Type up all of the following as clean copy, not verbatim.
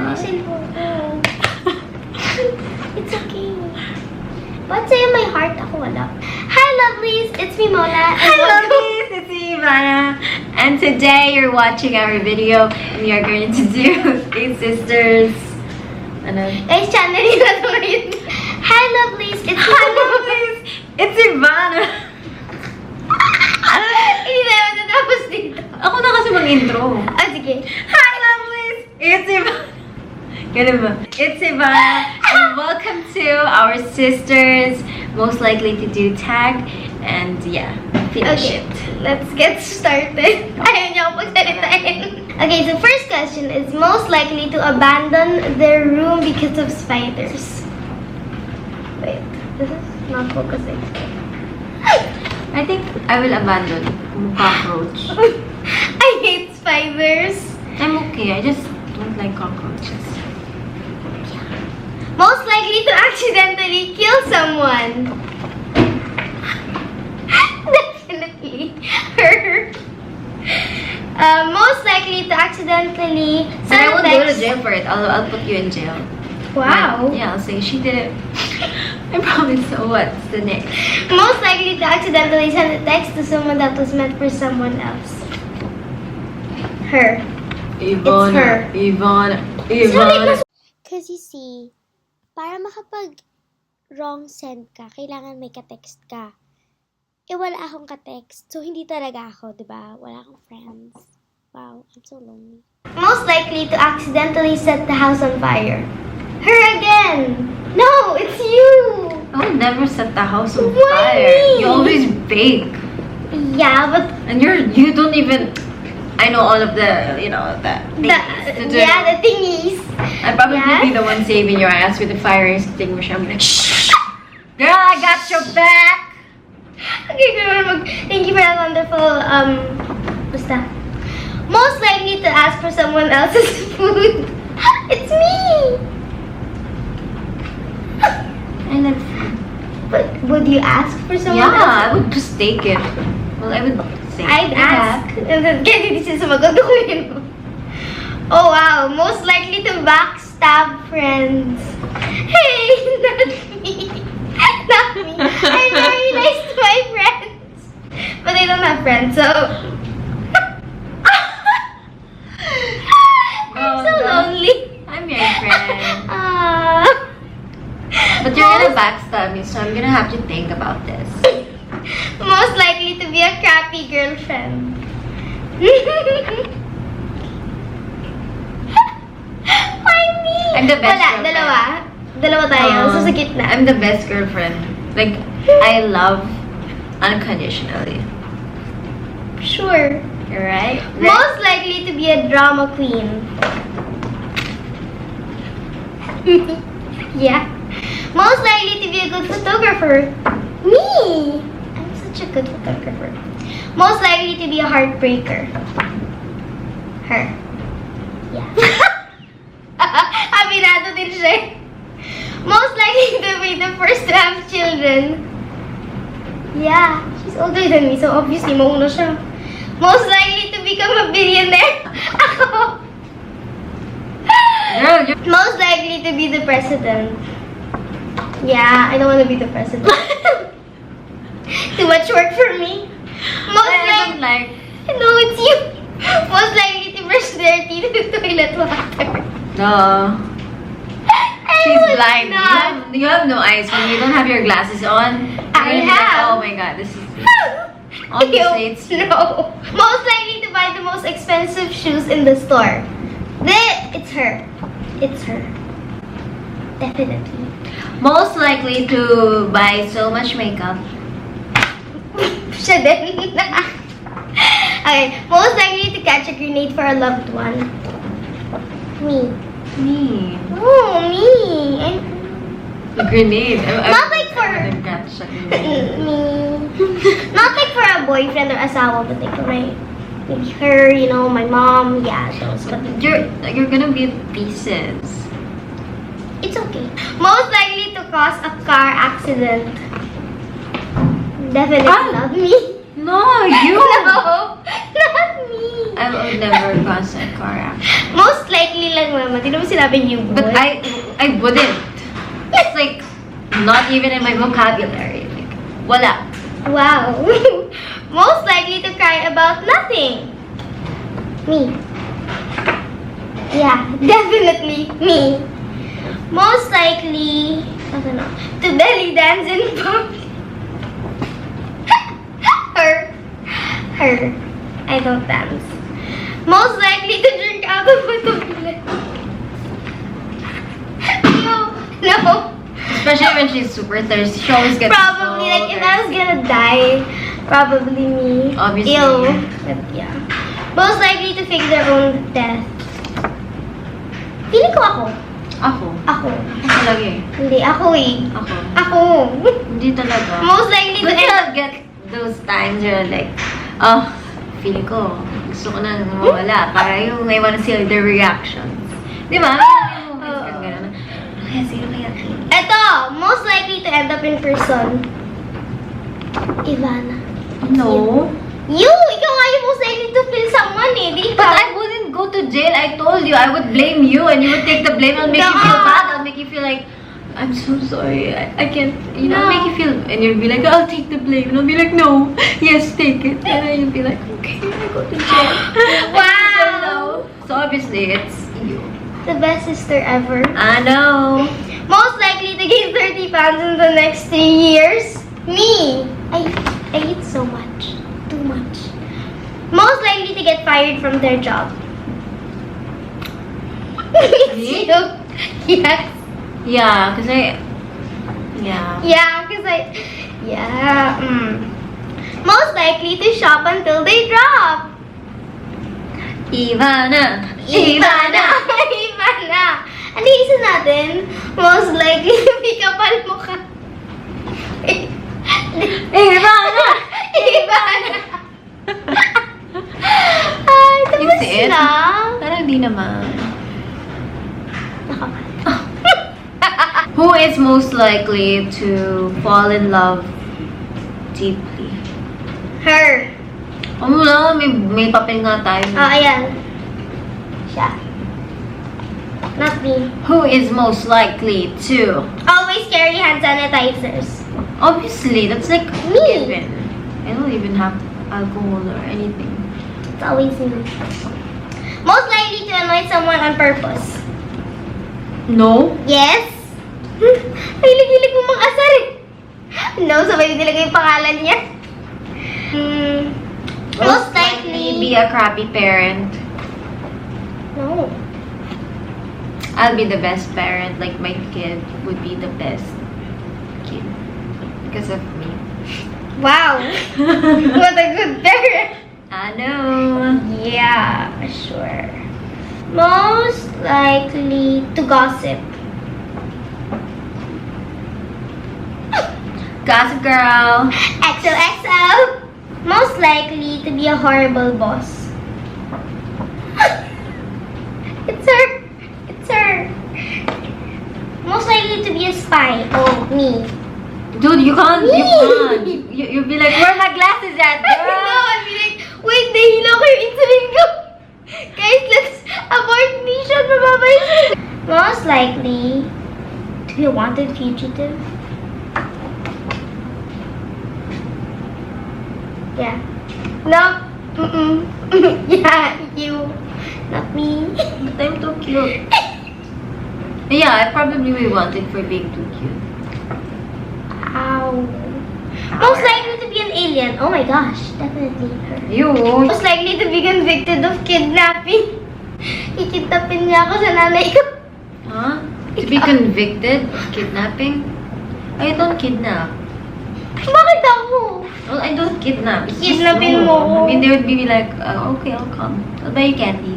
not. It's okay. Ba't sa'yo may heart? Ako wala. Hi, lovelies! It's me, Mola. Hi, lovelies! It's me, Ivana. And today you're watching our video. And we are going to do 8 sisters. Ano? Guys, channel nila ito ngayon. Hi, lovelies! It's Hi, lovelies! It's Ivana. Hindi na naman natapos dito. Ako na kasi mag-intro. Ah, sige. Hi, lovelies! It's Ivana. Ganun ba? It's Ivana. And welcome to our sisters. Most likely to do tag. And yeah, finish Okay, it. let's get started. Ayaw niya ako pagsalitain. Okay, so first question is most likely to abandon their room because of spiders. Wait, this is not focusing. I think I will abandon cockroach. I hate spiders. I'm okay. I just don't like cockroaches. Most likely to accidentally kill someone. Definitely her. Most likely to accidentally But I won't text. go to jail for it. I'll put you in jail. Wow. But, yeah, I'll say she did it. I promise. So what's the next? Most likely to accidentally send a text to someone that was meant for someone else. Her. Ivana. her. Ivana. Because you see, para makapag wrong send ka, kailangan may ka-text ka. Eh, wala akong ka-text. So, hindi talaga ako, di ba? Wala akong friends. Wow, I'm so lonely. Most likely to accidentally set the house on fire. Her again! No, it's you! I would never set the house on Why fire. me? You always bake. Yeah, but And you don't even... I know all of the, you know, the things to do. yeah, the thingies. I'd probably Yes? be the one saving your ass with the fire extinguisher. I'm like, shh! Girl, I got your back! Okay, thank you for that wonderful, basta. Most likely to ask for someone else's food. It's me! I love food. But would you ask for someone Yeah, else? I would just take it. Well, I would say I'd yeah. ask. And then, kaya hindi siya sumagot ko yun. Oh wow, most likely to backstab friends. Hey, not me. Not me. I'm very nice to my friends. But I don't have friends, so... I'm so lonely. I'm your friend. But you're Most- gonna backstab me, so I'm gonna have to think about this. Most likely to be a crappy girlfriend. Why me? I'm the best Wala, girlfriend. Dalawa tayo. So sa gitna. I'm the best girlfriend. Like, I love unconditionally. Sure. Right? Most likely to be a drama queen. Yeah. Most likely to be a good photographer. Me! I'm such a good photographer. Most likely to be a heartbreaker. Her. Yeah. Aminado din siya. Most likely to be the first to have children. Yeah. She's older than me, so obviously mauna siya. Most likely to become a billionaire. Ako. Girl, you're... Most likely to be the president. Yeah, I don't want to be the president. Too much work for me. Most I don't likely... like... No, it's you. Most likely to brush their teeth with toilet water. No. I She's would blind. not. You have no eyes. When you don't have your glasses on, you're I gonna be like, have. oh my god, this is... Honestly, Ew, it's... no. Most likely to buy the most expensive shoes in the store. It's her. It's her. Definitely. Most likely to buy so much makeup. Siya din. Okay. Most likely to catch a grenade for a loved one. Me. Me. Oh, me. And A grenade. Not like for- I wouldn't catch a grenade. me. Not like for a boyfriend or asawa, but like for my, maybe her, you know, my mom. Yeah, those. But You're gonna be pieces. it's okay. Most likely to cause a car accident. Definitely Ah. not me. No, you. No, not me. I would never cause a car accident. Most likely lang mo naman. Di naman sinabing you would. But I wouldn't. It's like, not even in my vocabulary. Like, wala. Wow. Most likely to cry about nothing. Me. Yeah, definitely me. Most likely, I don't know, to belly dance in public. Her. I don't dance. Most likely to drink out of a toilet. No. Especially when she's super thirsty. She always gets Probably, so like, if I was gonna die, probably me. Obviously. Ew. But, yeah. Most likely to fake their own death. Feeling ko ako. Ako. Ako. Talaga eh. Hindi, ako eh. Ako. Ako. Hindi talaga. Most likely to But you'll get those times where like, oh, feeling ko, gusto ko na mawala. Para yung I wanna see the reactions. Di ba? Kaya sino kaya? Eto, most likely to end up in prison. Ivana. No. You! Ikaw nga yung most likely to kill someone eh. Di But ba? I wouldn't go to jail. I told you. I would blame you and you would take the blame. I'll make you feel bad. I'll make you feel like, I'm so sorry. I can't, you know, make you feel, and you'll be like, I'll take the blame. And I'll be like, no. Yes, take it. And then you'll be like, okay, I go to jail. Wow! So obviously, it's you. The best sister ever. I know. Most likely to gain 30 pounds in the next 3 years? Me! I eat so much. Too much. Most likely to get fired from their job. Me? Yes. Yeah, because yeah. Yeah. Most likely to shop until they drop. Ivana. Ivana! Ano yung isa natin? Most likely to be kapal mukha. Ivana! Ivana! Ay, tapos Is it? na. Parang di naman. Who is most likely to fall in love deeply? Her. Oh, no, may papel nga tayo. Oh, ayan. Siya. Not me. Who is most likely to? Always carry hand sanitizers. Obviously, that's like Me. given. I don't even have alcohol or anything. It's always me. Most likely to annoy someone on purpose. No? Yes? Hilig-hilig mo mga asar eh. No, sabay nilagay yung pangalan niya. Most likely. Be a crappy parent. No. I'll be the best parent. Like my kid would be the best kid because of me. Wow. What a good parent. I know. Yeah, sure. Most likely to gossip. Gossip girl. XOXO. Most likely to be a horrible boss. It's her. It's her. Most likely to be a spy. Oh, me. Dude, you can't. Me. You'll be like, where are my glasses at, No, girl? I'll be like, wait, nahilo ko yung insulin ko. Guys, let's abort mission. Mababay siya. Most likely to be a wanted fugitive. Yeah. No. Yeah, you. Not me. But I'm too cute. Yeah, I probably will want it for being too cute. Ow. Most likely to be an alien. Oh my gosh, definitely her. You. Most likely to be convicted of kidnapping. Kikidnapin niya ako sa nanay ko. Huh? To be convicted of kidnapping? I don't kidnap. Bakit ako? Well, I don't kidnap. It's just Kidnapin no. mo. I mean, they would be like, okay, I'll come. I'll buy you candy.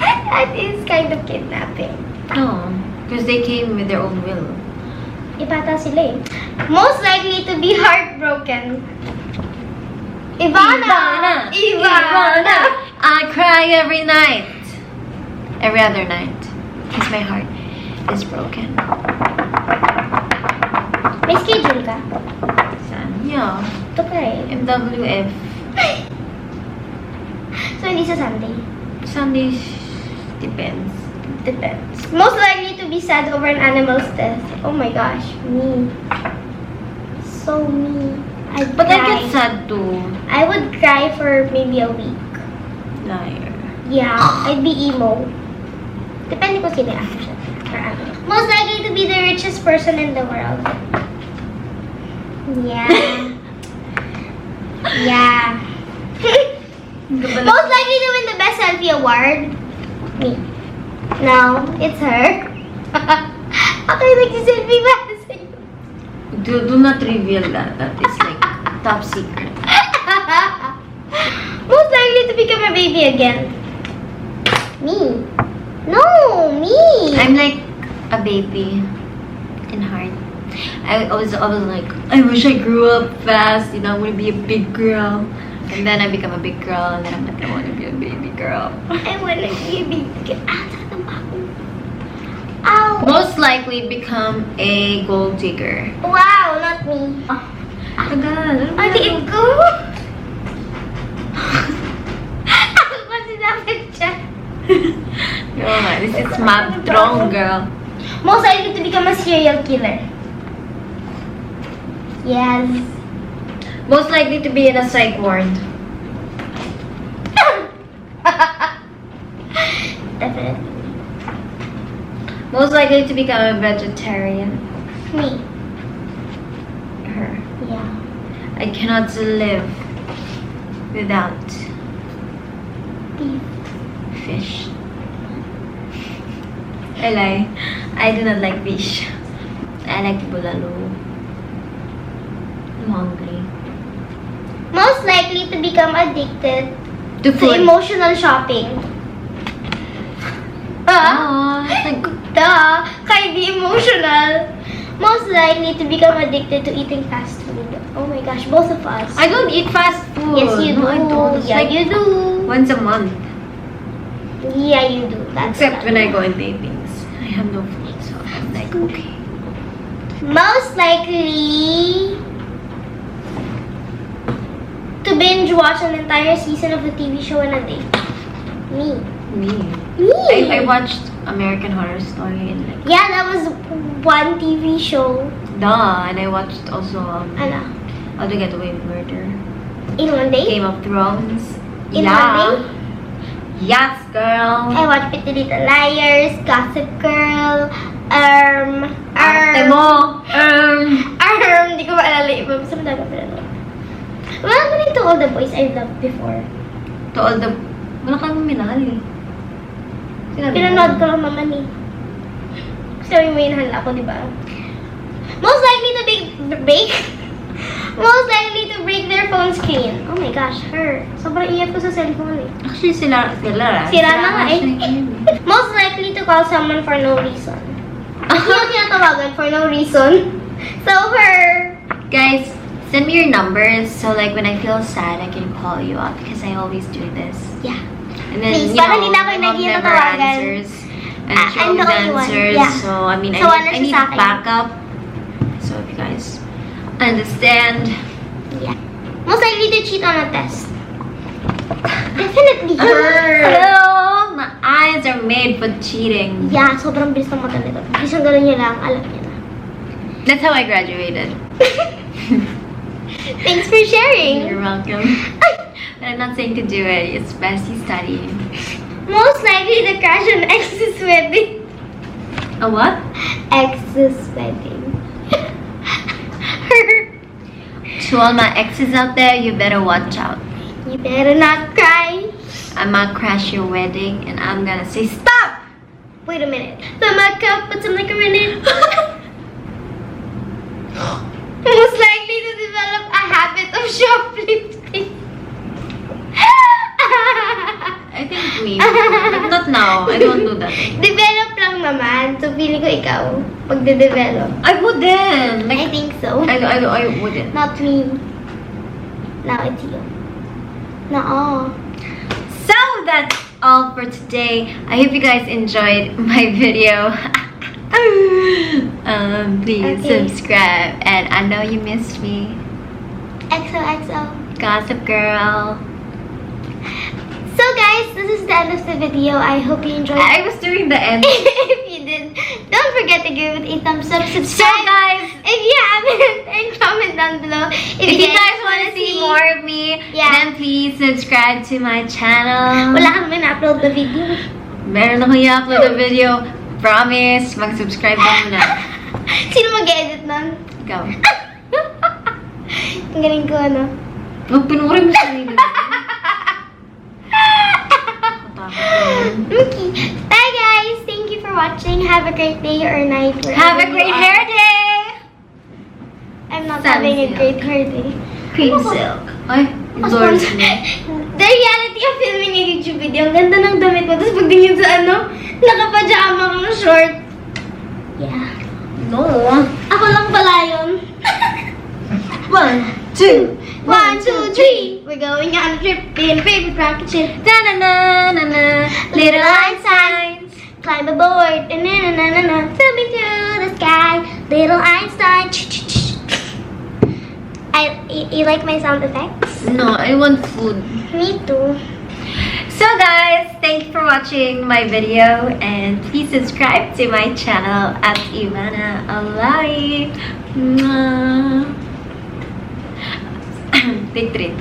That is kind of kidnapping. No, because they came with their own will. Ipata sila eh. Most likely to be heartbroken. Ivana! I cry every night. Every other night. Because my heart is broken. May schedule ka? Saan? Yeah. Ito ka eh. MWF. So, hindi sa Sunday. Sundays depends. Depends. Most likely to be sad over an animal's death. Oh my gosh, me. So me. But I get sad too. I would cry for maybe a week. Liar. Yeah, I'd be emo. Depende kung sino yung action or ano. Most likely to be the richest person in the world. Yeah. Yeah. Most likely to win the best selfie award. Me. No, it's her. Okay, nag-selfie ba sa'yo? Do not reveal that. That is like top secret. Most likely to become a baby again. Me. No, me. I'm like a baby in heart. I was like, I wish I grew up fast. You know, I want to be a big girl. And then I become a big girl, and then I'm like, I want to be a baby girl. I want to be a baby girl. Ow. Most likely become a gold digger. Wow, not me. Tagal. Ang liit ko. Ako pa sinapit siya. This is my strong girl. Most likely to become a serial killer. Yes. Most likely to be in a psych ward. Definitely. Most likely to become a vegetarian. Me. Her. Yeah. I cannot live without Beef. fish. I lie. I do not like fish. I like bulalo. I'm hungry. Most likely to become addicted To to food. emotional shopping. Oh, like, Duh! Kaya di emotional. Most likely to become addicted to eating fast food. Oh my gosh, both of us. I don't eat fast food. Yes, you do. No, I don't. It's Yeah, like you do. once a month. Yeah, you do. That's Except when I not- go in tapings. I have no food, so I'm like, okay. Most likely to binge watch an entire season of the TV show in a day. Me. Me. Me. I watched American Horror Story and like, Yeah, that was one TV show. duh. And I watched also Ano? How to Get Away with Murder. In one day? Game of Thrones. In yeah. one day? Yes, girl. I watched Pretty Little Liars, Gossip Girl, Ate mo. Hindi ko maalala iba. Basta madami pa rin. Well, I'm to all the boys I've loved before. To all the... Wala kang minahal eh. Sinabi mo. Pinanood ko lang naman eh. Sabi mo yun, ako, di ba? Most likely to break Most likely to break their phone screen. Oh my gosh, her. Sobrang ingat ko sa cellphone eh. Actually, sila. Sira na nga eh. Most likely to call someone for no reason. Hindi yung tinatawagan for no reason. So, her. Guys, send me your numbers so like when I feel sad, I can call you up because I always do this. Yeah. And then, Please, you parang know, hindi na ako my yung mom never nagtatawagan. answers. And she I'm the always only one. answers. Yeah. So, I mean, So, ano I siya need sa akin? backup. So, if you guys understand. Yeah. Most likely to cheat on a test. Definitely her. Hello! My eyes are made for cheating. Yeah, sobrang bilis ng mata nito. Bilis ang gano'n niya lang, alam niya na. That's how I graduated. Thanks for sharing. You're welcome. But I'm not saying to do it. It's best you study. Most likely to crash an ex's wedding. A what? Ex's wedding. To all my exes out there, you better watch out. You better not cry. I might crash your wedding and I'm gonna say stop! Wait a minute. The makeup, put some like a minute. Most likely to develop a habit of shoplifting. I think me. But not now. I don't do that. Develop lang naman. So, feeling ko ikaw, pagde-develop. I wouldn't. I think so. I wouldn't. Not me. Now it's you. No. So that's all for today. I hope you guys enjoyed my video. Please Okay. subscribe. And I know you missed me. XOXO. Gossip girl. So guys, this is the end of the video. I hope you enjoyed. I was doing the end. If you did, don't forget to give it a thumbs up, So subscribe. guys, If you haven't, and comment down below. if you guys want to see more of me, then please subscribe to my channel. Wala kang na-upload na video. Meron ako i-upload na video. Promise, mag-subscribe ka muna. Sino mag-edit nun? Ikaw. Ang galing ko, ano? Huwag pinurin mo sarili mo. Okay. Bye guys. Thank you for watching. Have a great day or night. Have a great hair day! I'm not Sun having a silk. great hair day. Cream silk. Ay, endorsement. The reality of filming a YouTube video, ang ganda ng damit mo. Tapos pagtingin sa nakapajama kang short. Yeah. No. Ako lang pala yun. 1, 2. 1, 2, 3. We're going on a trip in a favorite rocket ship. Da-na-na-na-na. Little Einsteins. Climb aboard. Na-na-na-na-na. Zooming through the sky. Little Einstein. You like my sound effects? No, I want food. Me too. So guys, thank you for watching my video and please subscribe to my channel at Ivana Alawi. Take three.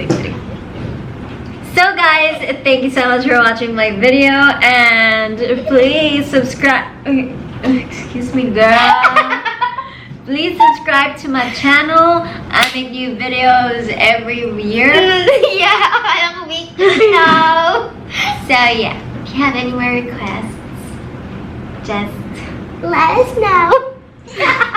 So guys, thank you so much for watching my video and please subscribe. Excuse me, girl. Please subscribe to my channel. I make new videos every year. Yeah, akala ko week now. So yeah, if you have any more requests, just Let us know.